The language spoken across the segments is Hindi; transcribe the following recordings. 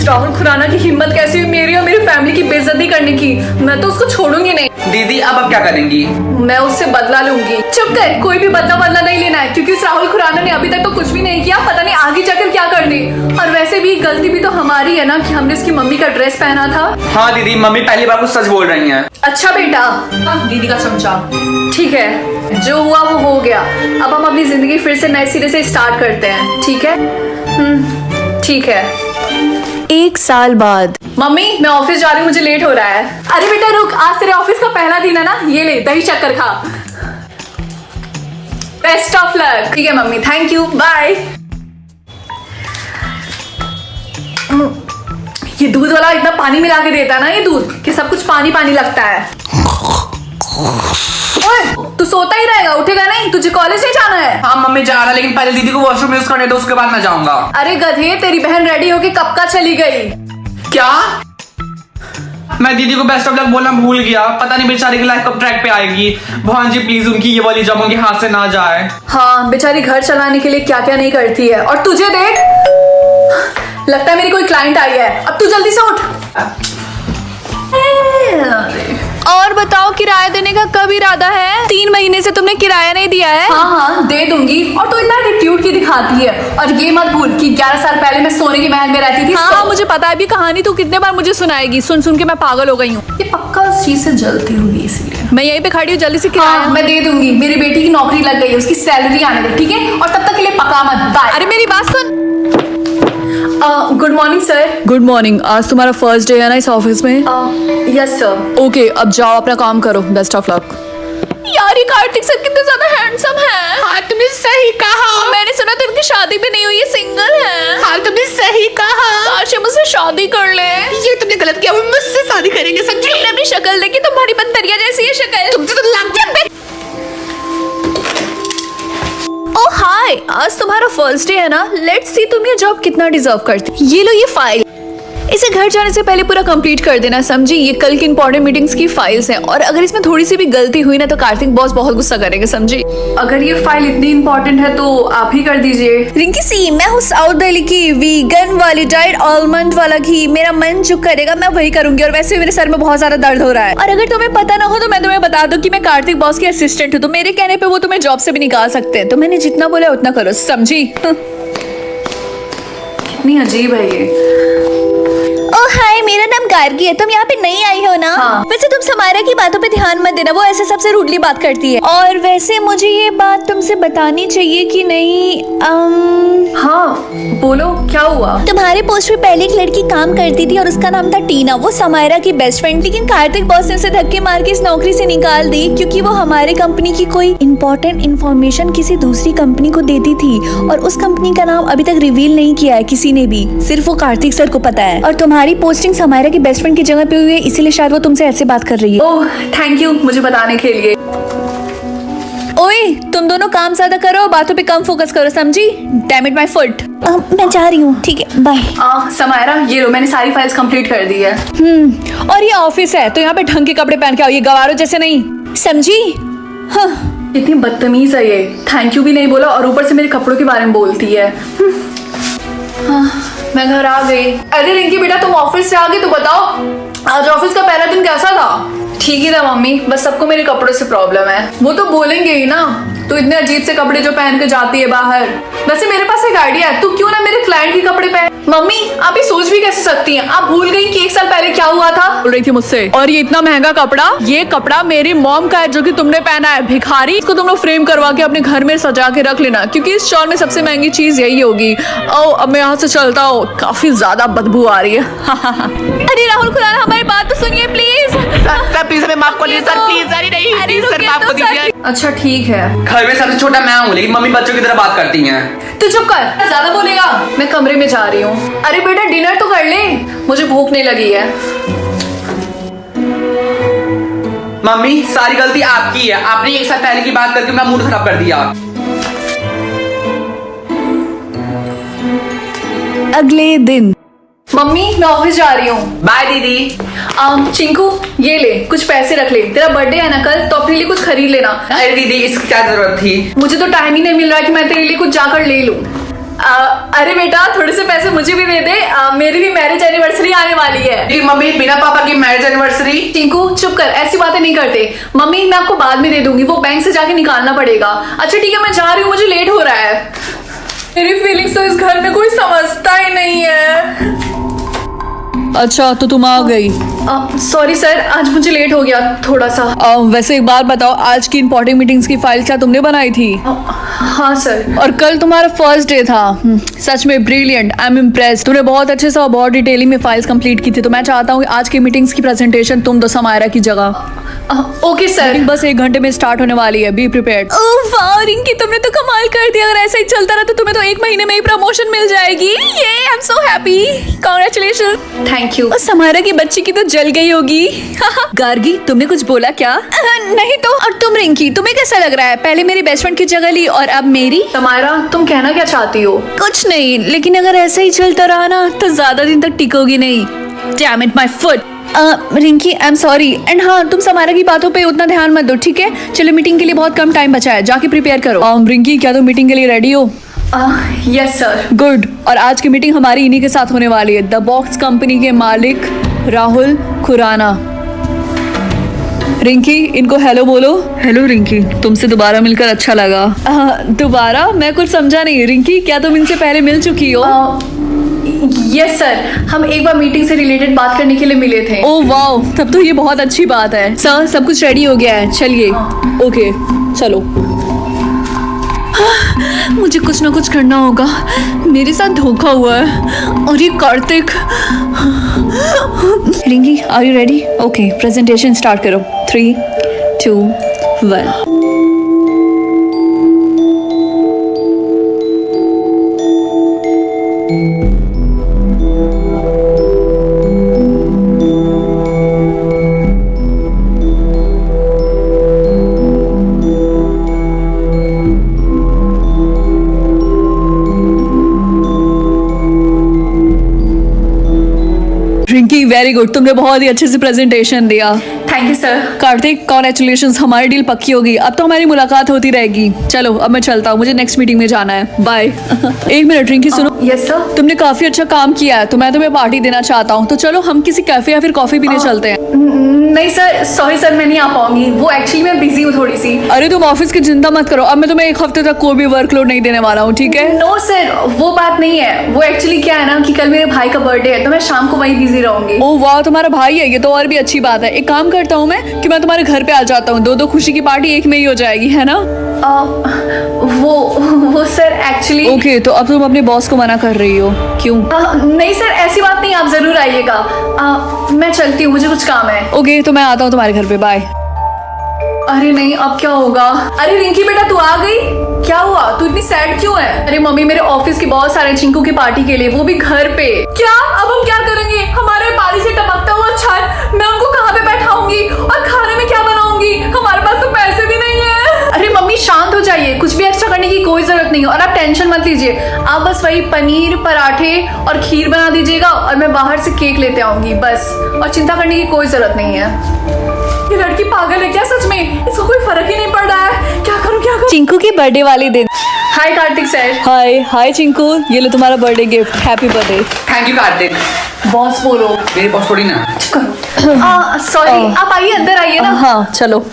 उस राहुल खुराना की हिम्मत कैसी हुई मेरी और मेरी फैमिली की बेइज्जती करने की। मैं तो उसको छोड़ूंगी नहीं। दीदी अब आप क्या करेंगी? मैं उससे बदला लूंगी। चुप कर, कोई भी बदला नहीं लेना है, क्योंकि उस राहुल खुराना ने अभी तक तो कुछ भी नहीं किया, पता नहीं आगे जाकर क्या कर दे। और वैसे भी गलती भी तो हमारी है ना कि हमने उसकी मम्मी का ड्रेस पहना था। हाँ दीदी, मम्मी पहली बार कुछ सच बोल रही हैं। अच्छा बेटा, दीदी का चमचा। ठीक है, जो हुआ वो हो गया। अब हम अपनी जिंदगी फिर से नए सिरे से स्टार्ट करते हैं, ठीक है? ठीक है। 1 साल बाद। मम्मी मैं ऑफिस जा रही हूँ, मुझे लेट हो रहा है। अरे बेटा रुक, आज तेरे ऑफिस का पहला दिन है ना, ये ले दही शक्कर खा। Best of luck. ठीक है मम्मी, थैंक यू, बाय। ये दूध वाला इतना पानी मिला के देता है ना, ये दूध कि सब कुछ पानी पानी लगता है। ओए, तू सोता ही रहेगा, उठेगा नहीं? तुझे कॉलेज नहीं जाना है? हाँ मम्मी जा रहा, लेकिन पहले दीदी को वॉशरूम यूज करने दो, उसके बाद मैं जाऊंगा। अरे गधे, तेरी बहन रेडी होके कब का चली गई। क्या? मैं दीदी को बेस्ट ऑफ लक बोलना भूल गया। पता नहीं बेचारी की लाइफ कब ट्रैक पे आएगी। भगवान जी प्लीज उनकी ये वाली जब उनके हाथ से ना जाए। हाँ, बेचारी घर चलाने के लिए क्या क्या नहीं करती है। और तुझे देख, लगता है मेरी कोई क्लाइंट आई है। अब तू जल्दी से उठ। और बताओ, किराया देने का कब इरादा है? 3 महीने से तुमने किराया नहीं दिया है। हाँ दे दूंगी। और तू इतना एटीट्यूड की दिखाती है। और ये मत भूल कि 11 साल पहले मैं सोने के महल में रहती थी। हाँ मुझे पता है, अभी कहानी तू कितने बार मुझे सुनाएगी, सुन सुन के मैं पागल हो गई हूँ। ये पक्का उस चीज से जलती होगी इसलिए। मैं यहीं पे खड़ी हूँ, जल्दी से किराया। हाँ मैं दे दूंगी। मेरी बेटी की नौकरी लग गई है, उसकी सैलरी आने दे, ठीक है? और तब तक के लिए पका मत। बाय। अरे मेरी बात सुन। Good morning sir. Good morning. आज तुम्हारा फर्स्ट डे है ना इस ऑफिस में? Yes sir. ओके, अब जाओ अपना काम करो। Best of luck. यार ये कार्तिक सर कितने ज्यादा हैंडसम है। हाँ तुमने सही कहा। मैंने सुना तो इनकी शादी भी नहीं हुई है, सिंगल है। हाँ तुमने सही कहा। काश ये मुझसे शादी कर ले। ये तुमने गलत किया, वो मुझसे शादी करेंगे समझी। तुमने अपनी शक्ल देखी, तुम्हारी बंदरिया जैसी है शक्ल। तुमसे तो लग गया। ओ हाय, आज तुम्हारा फर्स्ट डे है ना। लेट्स सी तुम ये जॉब कितना डिजर्व करती। ये लो ये फाइल, इसे घर जाने से पहले पूरा कंप्लीट कर देना, समझी? ये कल की इंपॉर्टेंट मीटिंग्स की फाइल्स हैं, और अगर इसमें थोड़ी सी भी गलती हुई ना तो कार्तिक बॉस बहुत गुस्सा करेंगे, समझी? अगर ये फाइल इतनी इंपॉर्टेंट है तो आप ही कर दीजिए। रिंकी सी, मैं हूँ साउथ दिल्ली की, वीगन वाली डाइट आलमंड वाला घी। मेरा मन जो करेगा मैं वही करूंगी। और वैसे भी मेरे सर में बहुत ज्यादा दर्द हो रहा है। और अगर तुम्हें पता ना हो तो मैं तुम्हें बता दूं कि मैं कार्तिक बॉस की असिस्टेंट हूँ, तो मेरे कहने पे वो तुम्हें जॉब से भी निकाल सकते हैं। तो मैंने जितना बोला उतना करो, समझी? कितनी अजीब है ये। हाय, मेरा नाम गार्गी है। तुम यहाँ पे नई आई हो ना? हाँ। वैसे तुम समारा की बातों पे ध्यान मत देना, वो ऐसे सबसे रूडली बात करती है। और वैसे मुझे ये बात तुमसे बतानी चाहिए कि नहीं? हाँ बोलो, क्या हुआ? तुम्हारे पोस्ट पे पहले एक लड़की काम करती थी और उसका नाम था टीना। वो समारा की बेस्ट फ्रेंड, लेकिन कार्तिक बॉस ने उसे धक्के मार के इस नौकरी से निकाल दी क्योंकि वो हमारे कंपनी की कोई इंपॉर्टेंट इन्फॉर्मेशन किसी दूसरी कंपनी को देती थी। और उस कंपनी का नाम अभी तक रिवील नहीं किया है किसी ने भी, सिर्फ वो कार्तिक सर को पता है। और तुम्हारी पोस्टिंग समारा की बेस्ट फ्रेंड की जगह पे हुई है, इसीलिए शायद वो तुमसे ऐसे बात कर रही है। ओह थैंक यू मुझे बताने के लिए। ओए तुम दोनों काम ज्यादा करो, बातों पे कम फोकस करो, समझी? Damn it my foot. मैं जा रही हूँ, ठीक है, बाय। समायरा ये लो, मैंने सारी फाइल्स कंप्लीट कर दी है। और ये ऑफिस है तो यहाँ पे ढंग के कपड़े पहन के आओ, ये गवारों जैसे नहीं, समझी? हाँ। इतनी बदतमीज है ये, थैंक यू भी नहीं बोला और ऊपर से मेरे कपड़ों के बारे में बोलती है। मैं घर आ गई। अरे रिंकी बेटा, तुम ऑफिस से आ गई तो बताओ आज ऑफिस का पहला दिन कैसा था? ठीक ही था मम्मी, बस सबको मेरे कपड़ों से प्रॉब्लम है। वो तो बोलेंगे ही ना, तो इतने अजीब से कपड़े जो पहन के जाती है बाहर। वैसे मेरे पास एक आइडिया है, तू क्यों ना मेरे क्लाइंट के कपड़े पहन। मम्मी आप ये सोच भी कैसे सकती हैं? आप भूल गई कि 1 साल पहले क्या हुआ था? बोल रही थी मुझसे। और ये इतना महंगा कपड़ा, ये कपड़ा मेरी मॉम का है जो कि तुमने पहना है, भिखारी। इसको तुम लोग फ्रेम करवा के अपने घर में सजा के रख लेना, क्योंकि इस स्टॉल में सबसे महंगी चीज यही होगी। ओ अब मैं यहाँ से चलता हूँ, काफी ज्यादा बदबू आ रही है। अरे राहुल खुराना, हमारी बात तो सुनिए प्लीज। सर प्लीज हमें माफ कर दीजिए सर, प्लीज। अरे नहीं प्लीज सर, माफ कर दीजिए। अच्छा ठीक है। घर में सबसे छोटा मैं हूँ, लेकिन मम्मी बच्चों की तरह बात करती हैं। तू चुप कर, ज्यादा बोलेगा। मैं कमरे में जा रही हूँ। अरे बेटा डिनर तो कर ले, मुझे भूख नहीं लगी है। मम्मी सारी गलती आपकी है, आपने 1 साल पहले की बात करके मेरा मूड खराब कर दिया। अगले दिन। मम्मी मैं ऑफिस जा रही हूँ। बाय दीदी। चिंकू ये ले, कुछ पैसे रख ले, तेरा बर्थडे है ना कल, तो अपने लिए कुछ खरीद लेना। अरे दीदी इसकी क्या जरूरत थी? मुझे तो टाइम ही नहीं मिल रहा है कि मैं तेरे लिए कुछ जाकर ले लूँ। अरे बेटा थोड़े से पैसे मुझे भी दे दे, मेरी भी मैरिज एनिवर्सरी आने वाली है। जी मम्मी, बिना पापा की मैरिज एनिवर्सरी? टिंकू चुप कर, ऐसी बातें नहीं करते। मम्मी मैं आपको बाद में दे दूंगी, वो बैंक से जाके निकालना पड़ेगा। अच्छा ठीक है मैं जा रही हूँ, मुझे लेट हो रहा है। मेरी फीलिंग्स तो इस घर में कोई समझता ही नहीं है। अच्छा तो तुम आ गई। सॉरी सर, आज मुझे लेट हो गया थोड़ा सा। वैसे एक बात बताओ, आज की इंपॉर्टेंट मीटिंग्स की फाइल क्या तुमने बनाई थी? हाँ सर। और कल तुम्हारा फर्स्ट डे था। सच में ब्रिलियंट, आई एम इम्प्रेस्ड। तुमने बहुत अच्छे से और बहुत डिटेलिंग में फाइल्स कंप्लीट की थी। तो मैं चाहता हूँ आज की मीटिंग्स की प्रेजेंटेशन तुम दो समायरा की जगह। Okay sir. मीटिंग बस 1 घंटे में स्टार्ट होने वाली है, बी प्रिपेयर्ड। ओह वाह रिंकी, तुमने तो कमाल कर दिया। अगर ऐसा ही चलता रहा तो तुम्हें तो 1 महीने में ही प्रमोशन मिल जाएगी। ये I am so happy, congratulation. Thank you. और समायरा की बच्ची की तो जल गई होगी। गार्गी तुमने कुछ बोला क्या? नहीं तो। और तुम रिंकी, तुम्हें कैसा लग रहा है? पहले मेरी बेस्ट फ्रेंड की जगह ली और अब मेरी। समायरा तुम कहना क्या चाहती हो? कुछ नहीं, लेकिन अगर ऐसा ही चलता रहा ना तो ज्यादा दिन तक टिकोगी नहीं। Damn it my foot. Rinki I am sorry. And हाँ, तुम समायरा की बातों पे उतना ध्यान मत दो, ठीक है? चलो मीटिंग के लिए बहुत कम टाइम बचा है, जाके प्रिपेयर करो। रिंकी क्या तुम मीटिंग के लिए रेडी हो? Yes sir. गुड। और आज की मीटिंग हमारी इन्हीं के साथ होने वाली है, द बॉक्स कंपनी के मालिक राहुल खुराना। रिंकी इनको हेलो बोलो। हेलो रिंकी, तुमसे दोबारा मिलकर अच्छा लगा। दोबारा? मैं कुछ समझा नहीं। रिंकी क्या तुम इनसे पहले मिल चुकी हो? यस सर, हम एक बार मीटिंग से रिलेटेड बात करने के लिए मिले थे। ओह वाओ, तब तो ये बहुत अच्छी बात है। सर सब कुछ रेडी हो गया है, चलिए। ओके चलो। मुझे कुछ ना कुछ करना होगा, मेरे साथ धोखा हुआ है। और ये Kartik. Rinki are you ready? Okay presentation start करो। 3, 2, 1। रिंकी वेरी गुड, तुमने बहुत ही अच्छे से प्रेजेंटेशन दिया। Thank you sir. Kartik congratulations, हमारी डील पक्की होगी। अब तो हमारी मुलाकात होती रहेगी। चलो अब मैं चलता हूँ, मुझे नेक्स्ट मीटिंग में जाना है। बाय। 1 मिनट रिंकी सुनो। Yes sir. तुमने काफी अच्छा काम किया है, तो मैं तुम्हें पार्टी देना चाहता हूँ। तो चलो हम किसी कैफे या फिर कॉफी पीने चलते हैं। नहीं सर, सॉरी सर, मैं नहीं आ पाऊंगी। वो एक्चुअली मैं बिजी हूँ थोड़ी सी। अरे तुम ऑफिस की चिंता मत करो, अब मैं तुम्हें 1 हफ्ते तक कोई भी वर्कलोड नहीं देने वाला हूँ, ठीक है? नो सर, वो बात नहीं है। वो एक्चुअली क्या है ना कि कल मेरे भाई का बर्थडे है, तो मैं शाम को वहीं बिजी रहूंगी। ओह वाह, तुम्हारा भाई है, ये तो और भी अच्छी बात है। एक काम करता हूँ मैं कि मैं तुम्हारे घर पे आ जाता हूँ, 2-2 खुशी की पार्टी एक में ही हो जाएगी, है ना? वो सर एक्चुअली। ओके तो अब तुम अपने बॉस को मना कर रही हो, क्यों? नहीं सर, ऐसी बात नहीं, आप जरूर आइएगा। मैं चलती हूँ, मुझे कुछ काम है। ओके तो मैं आता हूँ तुम्हारे घर पे, बाय। अरे नहीं, अब क्या होगा? अरे रिंकी बेटा तू आ गई? क्या हुआ, तू इतनी सैड क्यों है? अरे मम्मी, मेरे ऑफिस के बहुत सारे चिंकू की पार्टी के लिए, वो भी घर पे। क्या अब हम क्या करेंगे? हमारे पानी से टपकता हुआ छत, मैं उनको कहाँ पे बैठाऊंगी? और खाने में क्या बनाऊंगी? हमारे पास तो पैसे भी नहीं है। अरे मम्मी शांत हो जाइए, कुछ भी एक्स्ट्रा करने की कोई जरूरत नहीं है। और आप टेंशन मत लीजिए, आप बस वही पनीर पराठे और खीर बना दीजिएगा और मैं बाहर से केक लेते आऊंगी बस। और चिंता करने की कोई जरूरत नहीं है। ये लड़की पागल है क्या सच में? इसको कोई फर्क ही नहीं पड़ रहा है। क्या करूं क्या करूं? चिंकू के बर्थडे वाले दिन। हाय कार्तिक सर। हाय हाय चिंकू, ये लो तुम्हारा birthday gift, happy birthday. Thank you Kartik. Boss बोलो। मेरे बॉस थोड़ी ना। सॉरी, आप आइए, अंदर आइए ना। हाँ चलो।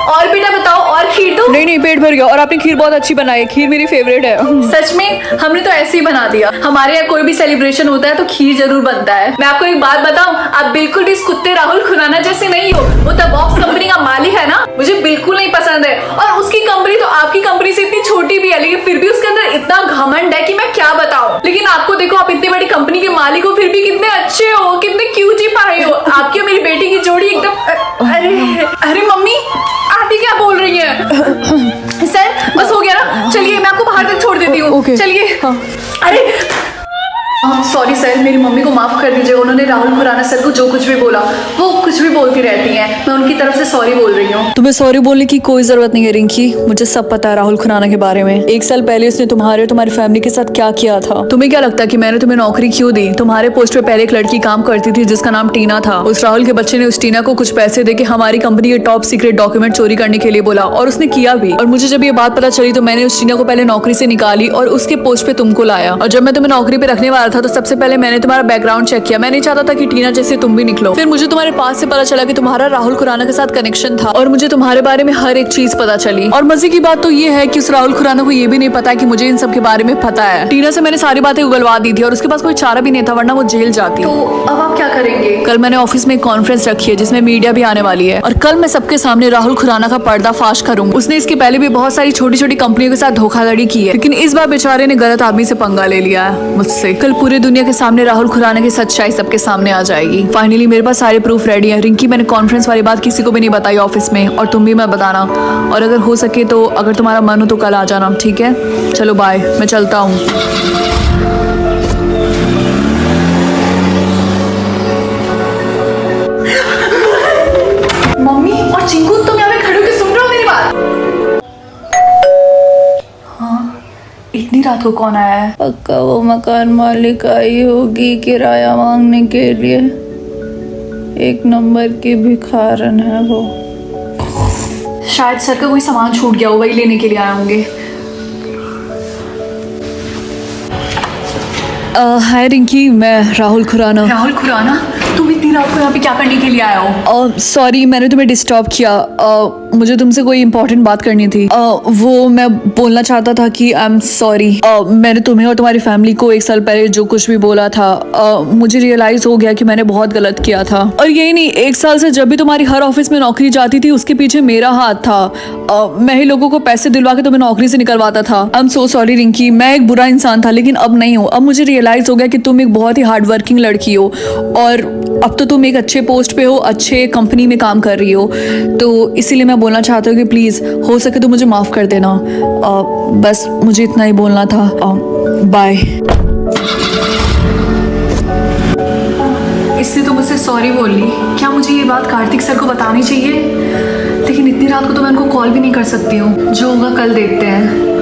और बेटा बताओ, और खीर दो? नहीं नहीं, पेट भर गया। और आपने खीर बहुत अच्छी बनाई है, खीर मेरी फेवरेट है। सच में? हमने तो ऐसे ही बना दिया। हमारे यहाँ कोई भी सेलिब्रेशन होता है तो खीर जरूर बनता है। मैं आपको एक बात बताऊं, आप बिल्कुल भी इस कुत्ते राहुल खुराना जैसे नहीं हो। वो द बॉक्स कंपनी का मालिक है ना, मुझे बिल्कुल नहीं पसंद है। और उसकी कंपनी तो आपकी कंपनी से इतनी छोटी भी है, लेकिन फिर भी उसके अंदर इतना घमंड है कि मैं क्या बताऊं। लेकिन आपको देखो, आप इतनी बड़ी कंपनी के मालिक हो, फिर भी कितने अच्छे हो, कितने क्यूट ही पाए हो। आपकी और मेरी बेटी की जोड़ी एकदम। अरे मम्मी, आप ही क्या बोल रही हैं? सर बस हो गया ना, चलिए मैं आपको बाहर तक छोड़ देती हूँ। ओके। चलिए। अरे सॉरी सर, मेरी मम्मी को माफ कर दीजिए। उन्होंने राहुल खुराना सर को जो कुछ भी बोला वो कुछ भी बोलती रहती हैं, मैं उनकी तरफ से सॉरी बोल रही हूँ। तुम्हें सॉरी बोलने की कोई जरूरत नहीं है रिंकी, मुझे सब पता है राहुल खुराना के बारे में। 1 साल पहले उसने तुम्हारे और तुम्हारी फैमिली के साथ क्या किया था। तुम्हें क्या लगता है कि मैंने तुम्हें नौकरी क्यों दी? तुम्हारे पोस्ट पे पहले एक लड़की काम करती थी जिसका नाम टीना था। उस राहुल के बच्चे ने उस टीना को कुछ पैसे देके हमारी कंपनी के टॉप सीक्रेट डॉक्यूमेंट चोरी करने के लिए बोला और उसने किया भी। और मुझे जब ये बात पता चली तो मैंने उस टीना को पहले नौकरी से निकाली और उसके पोस्ट पे तुमको लाया। और जब मैं तुम्हें नौकरी पे रखने वाला था तो सबसे पहले मैंने तुम्हारा बैकग्राउंड चेक किया। मैं नहीं चाहता था कि टीना जैसे तुम भी निकलो। फिर मुझे तुम्हारे पास से पता चला कि तुम्हारा राहुल खुराना के साथ कनेक्शन था और मुझे तुम्हारे बारे में हर एक चीज पता चली। और मजे की बात तो ये है कि उस राहुल खुराना को ये भी नहीं पता कि मुझे इन सब के बारे में पता है। टीना से मैंने सारी बातें उगलवा दी थी और उसके पास कोई चारा भी नहीं था, वरना वो जेल जाती। तो अब आप क्या करेंगे? कल मैंने ऑफिस में एक कॉन्फ्रेंस रखी है जिसमें मीडिया भी आने वाली है और कल मैं सबके सामने राहुल खुराना का पर्दाफाश करूंगा। उसने इसके पहले भी बहुत सारी छोटी छोटी कंपनियों के साथ धोखाधड़ी की है, लेकिन इस बार बेचारे ने गलत आदमी से पंगा ले लिया है मुझसे। कल पूरे दुनिया के सामने राहुल खुराना की सच्चाई सबके सामने आ जाएगी। फाइनली मेरे पास सारे प्रूफ रेडी है। रिंकी, मैंने कॉन्फ्रेंस वाली बात किसी को भी नहीं बताई ऑफिस में, और तुम भी मत बताना। और अगर हो सके तो अगर तुम्हारा मन हो तो कल आ जाना, ठीक है? चलो बाय, मैं चलता हूँ। मम्मी और चिंकू, तुम यहाँ पे खड़े होकर सुन रहे हो मेरी बात? हाँ, इतनी रात को कौन आया है? पक्का वो मकान मालिक आई होगी किराया मांगने के लिए। 1 नंबर की भिखारन है वो। शायद सर का कोई सामान छूट गया हो, वही लेने के लिए आए होंगे। हाय रिंकी, मैं राहुल खुराना। राहुल खुराना, तुम इतनी रात को यहाँ पे क्या करने के लिए आए हो? सॉरी, मैंने तुम्हें डिस्टर्ब किया। मुझे तुमसे कोई इंपॉर्टेंट बात करनी थी। वो मैं बोलना चाहता था कि आई एम सॉरी। मैंने तुम्हें और तुम्हारी फैमिली को 1 साल पहले जो कुछ भी बोला था, मुझे रियलाइज हो गया कि मैंने बहुत गलत किया था। और यही नहीं, 1 साल से जब भी तुम्हारी हर ऑफिस में नौकरी जाती थी उसके पीछे मेरा हाथ था। मैं ही लोगों को पैसे दिलवा के तुम्हें नौकरी से निकलवाता था। I am so sorry Rinki, मैं एक बुरा इंसान था, लेकिन अब नहीं हूँ। अब मुझे रियलाइज हो गया कि तुम एक बहुत ही हार्ड वर्किंग लड़की हो और अब तो तुम एक अच्छे पोस्ट पे हो, अच्छे कंपनी में काम कर रही हो। तो इसीलिए मैं बोलना चाहती हूँ कि प्लीज़ हो सके तो मुझे माफ़ कर देना। बस मुझे इतना ही बोलना था। बाय। इसलिए तो मुझसे सॉरी बोल ली। क्या मुझे ये बात कार्तिक सर को बतानी चाहिए? लेकिन इतनी रात को तो मैं उनको कॉल भी नहीं कर सकती हूँ। जो होगा कल देखते हैं।